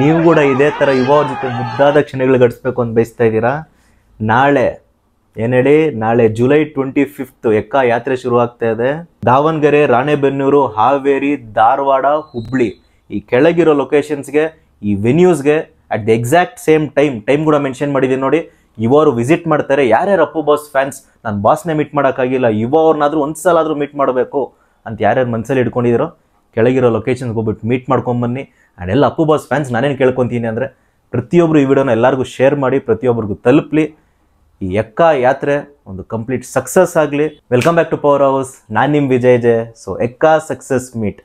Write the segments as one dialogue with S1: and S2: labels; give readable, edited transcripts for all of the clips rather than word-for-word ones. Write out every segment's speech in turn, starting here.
S1: ನೀವು ಕೂಡ ಇದೇ ಥರ ಯುವ ಅವ್ರ ಜೊತೆ ಮುದ್ದಾದ ಕ್ಷಣಗಳು ಗಳಿಸ್ಬೇಕು ಅಂತ ಬಯಸ್ತಾ ಇದ್ದೀರಾ? ನಾಳೆ ಏನು ಹೇಳಿ, ನಾಳೆ ಜುಲೈ 25 ಎಕ್ಕ ಯಾತ್ರೆ ಶುರು ಆಗ್ತಾ ಇದೆ. ದಾವಣಗೆರೆ, ರಾಣೆಬೆನ್ನೂರು, ಹಾವೇರಿ, ಧಾರವಾಡ, ಹುಬ್ಳಿ ಈ ಕೆಳಗಿರೋ ಲೊಕೇಶನ್ಸ್ಗೆ, ಈ ವೆನ್ಯೂಸ್ಗೆ at the exact same time ಕೂಡ ಮೆನ್ಷನ್ ಮಾಡಿದ್ದೀನಿ ನೋಡಿ. ಇವರು ವಿಸಿಟ್ ಮಾಡ್ತಾರೆ. ಯಾರ್ಯಾರು ಅಪ್ಪು ಬಾಸ್ ಫ್ಯಾನ್ಸ್, ನಾನು ಬಾಸ್ನೇ ಮೀಟ್ ಮಾಡೋಕ್ಕಾಗಿಲ್ಲ, ಯುವ ಅವ್ರನ್ನಾದ್ರೂ ಒಂದ್ಸಲ ಆದರೂ ಮೀಟ್ ಮಾಡಬೇಕು ಅಂತ ಯಾರ್ಯಾರು ಮನಸ್ಸಲ್ಲಿ ಇಟ್ಕೊಂಡಿದ್ದೀರೋ ಕೆಳಗಿರೋ ಲೊಕೇಶನ್ಸ್ಗೆ ಹೋಗ್ಬಿಟ್ಟು ಮೀಟ್ ಮಾಡ್ಕೊಂಬನ್ನಿ. ಆ್ಯಂಡ್ ಎಲ್ಲ ಅಪ್ಪು ಬಾಸ್ ಫ್ಯಾನ್ಸ್ ನಾನೇನು ಕೇಳ್ಕೊತೀನಿ ಅಂದರೆ, ಪ್ರತಿಯೊಬ್ಬರು ಈ ವಿಡಿಯೋನ ಎಲ್ಲರಿಗೂ ಶೇರ್ ಮಾಡಿ, ಪ್ರತಿಯೊಬ್ಬರಿಗೂ ತಲುಪಲಿ. ಈ ಎಕ್ಕ ಯಾತ್ರೆ ಒಂದು ಕಂಪ್ಲೀಟ್ ಸಕ್ಸಸ್ ಆಗಲಿ. Welcome back to power house. ನಾನು ನಿಮ್ಮ Vijay J. So Ekka success meet,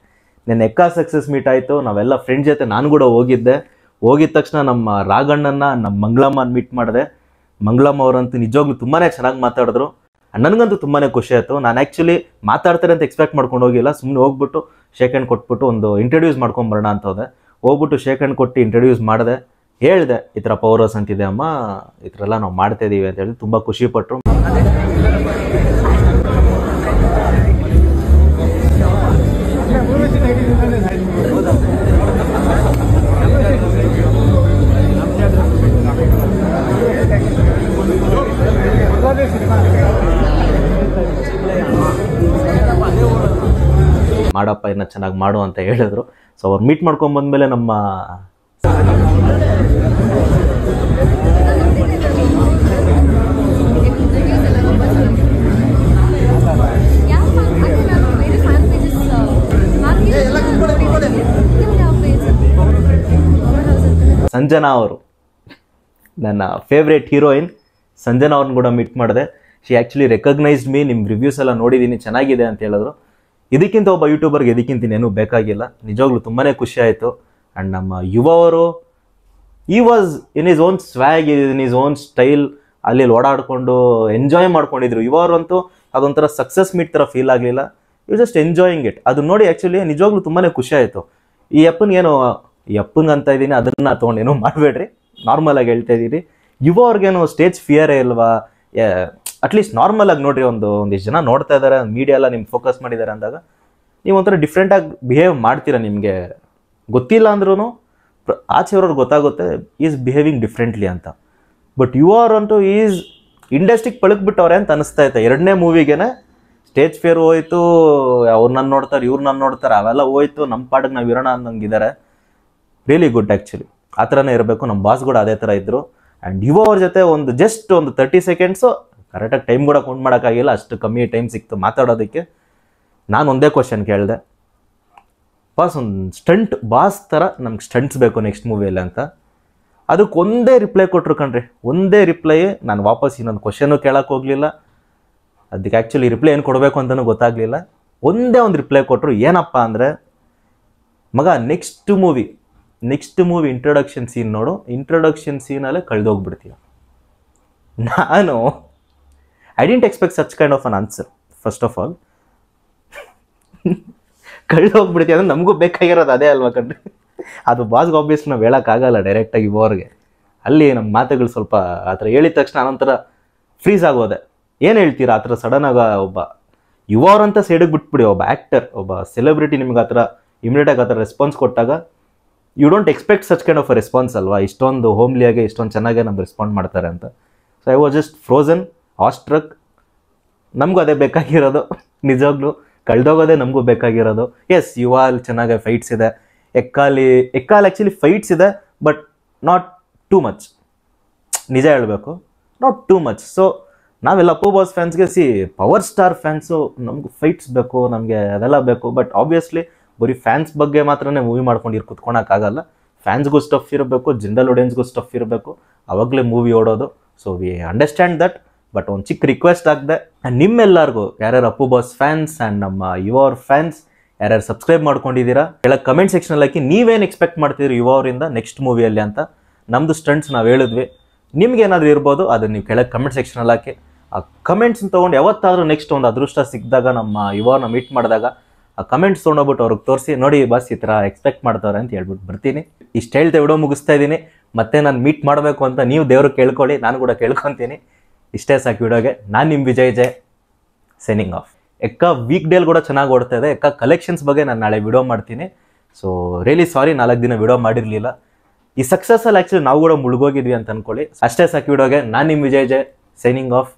S1: ನನ್ನ ಎಕ್ಕ ಸಕ್ಸಸ್ ಮೀಟ್ ಆಯಿತು. ನಾವೆಲ್ಲ ಫ್ರೆಂಡ್ ಜೊತೆ ನಾನು ಕೂಡ ಹೋಗಿದ್ದೆ. ಹೋಗಿದ ತಕ್ಷಣ ನಮ್ಮ ರಾಘಣ್ಣನ, ನಮ್ಮ ಮಂಗಳಮ್ಮನ ಮೀಟ್ ಮಾಡಿದೆ. ಮಂಗಳಮ್ಮ ಅವರಂತೂ ನಿಜವಾಗ್ಲೂ ತುಂಬಾ ಚೆನ್ನಾಗಿ ಮಾತಾಡಿದ್ರು. ನನಗಂತೂ ತುಂಬಾ ಖುಷಿ ಆಯಿತು. ನಾನು ಆ್ಯಕ್ಚುಲಿ ಮಾತಾಡ್ತಾರೆ ಅಂತ ಎಕ್ಸ್ಪೆಕ್ಟ್ ಮಾಡ್ಕೊಂಡು ಹೋಗಿಲ್ಲ. ಸುಮ್ಮನೆ ಹೋಗ್ಬಿಟ್ಟು ಶೇಕ್ ಹ್ಯಾಂಡ್ ಕೊಟ್ಬಿಟ್ಟು ಒಂದು ಇಂಟ್ರಡ್ಯೂಸ್ ಮಾಡ್ಕೊಂಬರೋಣ ಅಂತ ಹೋದೆ. ಹೋಗ್ಬಿಟ್ಟು ಶೇಕ್ ಹ್ಯಾಂಡ್ ಕೊಟ್ಟು ಇಂಟ್ರಡ್ಯೂಸ್ ಮಾಡಿದೆ. ಹೇಳಿದೆ ಈ ಥರ ಪವರ್ ಹೌಸ್ ಅಂತಿದೆ ಅಮ್ಮ, ಈ ಥರ ಎಲ್ಲ ನಾವು ಮಾಡ್ತಾಯಿದ್ದೀವಿ ಅಂತ ಹೇಳಿ ತುಂಬ ಖುಷಿಪಟ್ಟರು. ಮಾಡಪ್ಪ ಇನ್ನು ಚೆನ್ನಾಗಿ ಮಾಡು ಅಂತ ಹೇಳಿದ್ರು. ಸೊ ಅವ್ರು ಮೀಟ್ ಮಾಡ್ಕೊಂಡ್ಬಂದ್ಮೇಲೆ ನಮ್ಮ ಸಂಜನಾ ಅವರು, ನನ್ನ ಫೇವ್ರೇಟ್ ಹೀರೋಯಿನ್ ಸಂಜನಾ ಅವ್ರನ್ನ ಕೂಡ ಮೀಟ್ ಮಾಡಿದೆ. She actually recognised me. ನಿಮ್ಮ ರಿವ್ಯೂಸ್ ಎಲ್ಲ ನೋಡಿದ್ದೀನಿ, ಚೆನ್ನಾಗಿದೆ ಅಂತ ಹೇಳಿದ್ರು. ಇದಕ್ಕಿಂತ ಒಬ್ಬ ಯೂಟ್ಯೂಬರ್ಗೆ ಇದಕ್ಕಿಂತ ಏನೂ ಬೇಕಾಗಿಲ್ಲ. ನಿಜವಾಗ್ಲೂ ತುಂಬಾ ಖುಷಿ ಆಯಿತು. ಆ್ಯಂಡ್ ನಮ್ಮ ಯುವ ಅವರು ಈ was in his own swag, in his own style, ಅಲ್ಲಿ ಓಡಾಡಿಕೊಂಡು ಎಂಜಾಯ್ ಮಾಡ್ಕೊಂಡಿದ್ರು. ಯುವ ಅವರಂತೂ ಅದೊಂಥರ ಸಕ್ಸಸ್ ಮೀಟ್ ಥರ ಫೀಲ್ ಆಗಲಿಲ್ಲ. You just enjoying it. ಅದು ನೋಡಿ ಆ್ಯಕ್ಚುಲಿ ನಿಜವಾಗ್ಲೂ ತುಂಬಾ ಖುಷಿ ಆಯಿತು. ಈ ಅಪ್ಪನಿಗೇನು, ಈ ಅಪ್ಪಂಗೆ ಅಂತ ಇದ್ದೀನಿ, ಅದನ್ನು ತೊಗೊಂಡೇನೋ ಮಾಡಬೇಡ್ರಿ, ನಾರ್ಮಲಾಗಿ ಹೇಳ್ತಾ ಇದ್ದೀರಿ. ಯುವ ಅವ್ರಿಗೇನು ಸ್ಟೇಜ್ ಫಿಯರೇ ಇಲ್ವಾ? ಅಟ್ಲೀಸ್ಟ್ ನಾರ್ಮಲಾಗಿ ನೋಡಿರಿ. ಒಂದಿಷ್ಟು ಜನ ನೋಡ್ತಾ ಇದ್ದಾರೆ, ಮೀಡಿಯಾ ಎಲ್ಲ ನಿಮ್ಗೆ ಫೋಕಸ್ ಮಾಡಿದ್ದಾರೆ ಅಂದಾಗ ನೀವು ಒಂಥರ ಡಿಫ್ರೆಂಟಾಗಿ ಬಿಹೇವ್ ಮಾಡ್ತೀರಾ. ನಿಮಗೆ ಗೊತ್ತಿಲ್ಲ ಅಂದ್ರೂ ಆಚೆಯವ್ರವ್ರು ಗೊತ್ತಾಗುತ್ತೆ ಈಸ್ ಬಿಹೇವಿಂಗ್ ಡಿಫ್ರೆಂಟ್ಲಿ ಅಂತ. ಬಟ್ ಯುವ ಅವ್ರಂತೂ ಈಸ್ ಇಂಡಸ್ಟ್ರಿಗೆ ಪಳಕ್ಬಿಟ್ಟವ್ರೆ ಅಂತ ಅನಿಸ್ತಾ ಇತ್ತು. 2ನೇ ಮೂವಿಗೇನೆ ಸ್ಟೇಜ್ ಫೇರ್ ಹೋಯ್ತು, ಅವ್ರು ನನ್ನ ನೋಡ್ತಾರೆ, ಇವ್ರು ನನ್ನ ನೋಡ್ತಾರೆ, ಅವೆಲ್ಲ ಹೋಯ್ತು. ನಮ್ಮ ಪಾಡಿಗೆ ನಾವು ಇರೋಣ ಅನ್ನಂಗಿದ್ದಾರೆ. Really good actually. ಆ ಥರನೇ ಇರಬೇಕು. ನಮ್ಮ ಬಾಸ್ ಕೂಡ ಅದೇ ಥರ ಇದ್ದರು. ಆ್ಯಂಡ್ ಯುವ ಅವ್ರ ಜೊತೆ ಜಸ್ಟ್ ಒಂದು 30 ಸೆಕೆಂಡ್ಸು ಕರೆಕ್ಟಾಗಿ ಟೈಮ್ ಕೂಡ ಕೌಂಟ್ ಮಾಡೋಕ್ಕಾಗಿಲ್ಲ, ಅಷ್ಟು ಕಮ್ಮಿ ಟೈಮ್ ಸಿಕ್ತು ಮಾತಾಡೋದಕ್ಕೆ. ನಾನು ಒಂದೇ ಕ್ವಶನ್ ಕೇಳಿದೆ, ಬಾಸ್ ಒಂದು ಸ್ಟಂಟ್ ಬಾಸ್ ಥರ ನಮ್ಗೆ ಸ್ಟಂಟ್ಸ್ ಬೇಕು ನೆಕ್ಸ್ಟ್ ಮೂವಿಯಲ್ಲಿ ಅಂತ. ಅದಕ್ಕೆ ಒಂದೇ ರಿಪ್ಲೈ ಕೊಟ್ಟರು ಕಣ್ರಿ, ಒಂದೇ ರಿಪ್ಲೈ. ನಾನು ವಾಪಸ್ ಇನ್ನೊಂದು ಕ್ವಶನು ಕೇಳೋಕ್ಕೆ ಹೋಗಲಿಲ್ಲ. ಅದಕ್ಕೆ ಆ್ಯಕ್ಚುಲಿ ರಿಪ್ಲೈ ಏನು ಕೊಡಬೇಕು ಅಂತಲೂ ಗೊತ್ತಾಗಲಿಲ್ಲ. ಒಂದೇ ಒಂದು ರಿಪ್ಲೈ ಕೊಟ್ಟರು. ಏನಪ್ಪ ಅಂದರೆ, ಮಗ ನೆಕ್ಸ್ಟ್ ಮೂವಿ ಇಂಟ್ರೊಡಕ್ಷನ್ ಸೀನ್ ನೋಡು, ಇಂಟ್ರೊಡಕ್ಷನ್ ಸೀನಲ್ಲೇ ಕಳೆದೋಗ್ಬಿಡ್ತೀಯ. ನಾನು I didn't expect such kind of an answer. First of all ಕಳೆದೋಗ್ಬಿಡ್ತೀಯ ಅಂದರೆ ನಮಗೂ ಬೇಕಾಗಿರೋದು ಅದೇ ಅಲ್ವಾ ಕಣ್ರಿ. ಅದು ಬಾಸ್ಗೆ ಆಬ್ವಿಯಸ್ಲಿ ನಾವು ಹೇಳೋಕ್ಕಾಗಲ್ಲ ಡೈರೆಕ್ಟಾಗಿ ಯುವವ್ರಿಗೆ. ಅಲ್ಲಿ ನಮ್ಮ ಮಾತುಗಳು ಸ್ವಲ್ಪ ಆ ಥರ ಹೇಳಿದ ತಕ್ಷಣ ನಾನೊಂಥರ ಫ್ರೀಸ್ ಆಗೋದೆ. ಏನು ಹೇಳ್ತೀರಾ ಆ ಥರ ಸಡನ್ನಾಗಿ ಒಬ್ಬ ಯುವ ಅವ್ರಂತ ಸೈಡಿಗೆ ಬಿಟ್ಬಿಡಿ. ಒಬ್ಬ ಆ್ಯಕ್ಟರ್, ಒಬ್ಬ ಸೆಲೆಬ್ರಿಟಿ ನಿಮ್ಗೆ ಆ ಥರ ಇಮಿಡಿಯೇಟಾಗಿ ಆ ಥರ ರೆಸ್ಪಾನ್ಸ್ ಕೊಟ್ಟಾಗ you don't expect such kind of a response ಅಲ್ವಾ. ಇಷ್ಟೊಂದು ಹೋಮ್ಲಿಯಾಗೆ ಇಷ್ಟೊಂದು ಚೆನ್ನಾಗೇ ನಮ್ಗೆ ರೆಸ್ಪಾಂಡ್ ಮಾಡ್ತಾರೆ ಅಂತ. So I was just frozen, awestruck. ನಮಗೂ ಅದೇ ಬೇಕಾಗಿರೋದು. ನಿಜವಾಗ್ಲೂ ಕಳೆದೋಗೋದೇ ನಮಗೂ ಬೇಕಾಗಿರೋದು. ಎಸ್, ಯುವ ಅಲ್ಲಿ ಚೆನ್ನಾಗಿ ಫೈಟ್ಸ್ ಇದೆ. ಎಕ್ಕಾಲಿ ಆ್ಯಕ್ಚುಲಿ ಫೈಟ್ಸ್ ಇದೆ, ಬಟ್ ನಾಟ್ ಟೂ ಮಚ್. ನಿಜ ಹೇಳಬೇಕು, ನಾಟ್ ಟೂ ಮಚ್. ಸೊ ನಾವೆಲ್ಲ ಅಪ್ಪು ಬಾಸ್ ಫ್ಯಾನ್ಸ್ಗೆ ಪವರ್ ಸ್ಟಾರ್ ಫ್ಯಾನ್ಸು, ನಮಗೂ ಫೈಟ್ಸ್ ಬೇಕು, ನಮಗೆ ಅದೆಲ್ಲ ಬೇಕು. ಬಟ್ ಆಬ್ವಿಯಸ್ಲಿ ಬರೀ ಫ್ಯಾನ್ಸ್ ಬಗ್ಗೆ ಮಾತ್ರನೇ ಮೂವಿ ಮಾಡ್ಕೊಂಡು ಕುತ್ಕೊಳಕ್ಕಾಗಲ್ಲ. ಫ್ಯಾನ್ಸ್ಗೂ ಸ್ಟಫ್ ಇರಬೇಕು, ಜನರಲ್ ಆಡಿಯನ್ಸ್ಗೂ ಸ್ಟಫ್ ಇರಬೇಕು, ಅವಾಗಲೇ ಮೂವಿ ಓಡೋದು. So we understand that. But ಒಂದು ಚಿಕ್ಕ ರಿಕ್ವೆಸ್ಟ್ ಆಗಿದೆ, ನಿಮ್ಮೆಲ್ಲರಿಗೂ ಯಾರ್ಯಾರು ಅಪ್ಪು ಬಾಸ್ ಫ್ಯಾನ್ಸ್ ಆ್ಯಂಡ್ ನಮ್ಮ ಯುವ ಅವ್ರ ಫ್ಯಾನ್ಸ್ ಯಾರ್ಯಾರು ಸಬ್ಸ್ಕ್ರೈಬ್ ಮಾಡ್ಕೊಂಡಿದ್ದೀರಾ, ಕೆಳಗೆ ಕಮೆಂಟ್ ಸೆಕ್ಷನಲ್ಲಿ ಹಾಕಿ ನೀವೇನು ಎಕ್ಸ್ಪೆಕ್ಟ್ ಮಾಡ್ತಿದ್ದೀರಿ ಯುವ ಅವರಿಂದ ನೆಕ್ಸ್ಟ್ ಮೂವಿಯಲ್ಲಿ ಅಂತ. ನಮ್ಮದು ಸ್ಟಂಟ್ಸ್ ನಾವು ಹೇಳಿದ್ವಿ, ನಿಮ್ಗೇನಾದರೂ ಇರ್ಬೋದು, ಅದನ್ನು ನೀವು ಕೆಳಗೆ ಕಮೆಂಟ್ ಸೆಕ್ಷನಲ್ಲಿ ಹಾಕಿ. ಆ ಕಮೆಂಟ್ಸ್ನ ತೊಗೊಂಡು ಯಾವತ್ತಾದರೂ ನೆಕ್ಸ್ಟ್ ಒಂದು ಅದೃಷ್ಟ ಸಿಕ್ಕಿದಾಗ ನಮ್ಮ ಯುವನ ಮೀಟ್ ಮಾಡಿದಾಗ ಆ ಕಮೆಂಟ್ಸ್ ತೊಗೊಂಡೋಗ್ಬಿಟ್ಟು ಅವ್ರಿಗೆ ತೋರಿಸಿ, ನೋಡಿ ಬಸ್ ಈ ಥರ ಎಕ್ಸ್ಪೆಕ್ಟ್ ಮಾಡ್ತಾರೆ ಅಂತ ಹೇಳ್ಬಿಟ್ಟು ಬರ್ತೀನಿ. ಇಷ್ಟು ಹೇಳ್ತಾ ವಿಡಿಯೋ ಮುಗಿಸ್ತಾ ಇದ್ದೀನಿ. ಮತ್ತೆ ನಾನು ಮೀಟ್ ಮಾಡಬೇಕು ಅಂತ ನೀವು ದೇವ್ರಿಗೆ ಕೇಳ್ಕೊಳ್ಳಿ, ನಾನು ಕೂಡ ಕೇಳ್ಕೊತೀನಿ. ಇಷ್ಟೇ ಸಾಕು ವಿಡಿಯೋಗೆ. ನಾನು ನಿಮ್ಮ Vijay J, signing off. Ekka week ಡೇಲ್ ಕೂಡ ಚೆನ್ನಾಗಿ ಓಡ್ತಾ ಇದೆ. ಎಕ್ಕ ಕಲೆಕ್ಷನ್ಸ್ ಬಗ್ಗೆ ನಾನು ನಾಳೆ ವಿಡಿಯೋ ಮಾಡ್ತೀನಿ. ಸೊ ರಿಯಲಿ ಸಾರಿ 4 ದಿನ ವಿಡಿಯೋ ಮಾಡಿರಲಿಲ್ಲ. ಈ ಸಕ್ಸಸ್ಸಲ್ಲಿ ಆ್ಯಕ್ಚುಲಿ ನಾವು ಕೂಡ ಮುಳುಗೋಗಿದ್ವಿ ಅಂತ ಅನ್ಕೊಳ್ಳಿ. ಅಷ್ಟೇ ಸಾಕು ವಿಡಿಯೋಗೆ. ನಾನು ನಿಮ್ಮ ವಿಜಯ್ ಜೈ, ಸೈನಿಂಗ್ ಆಫ್.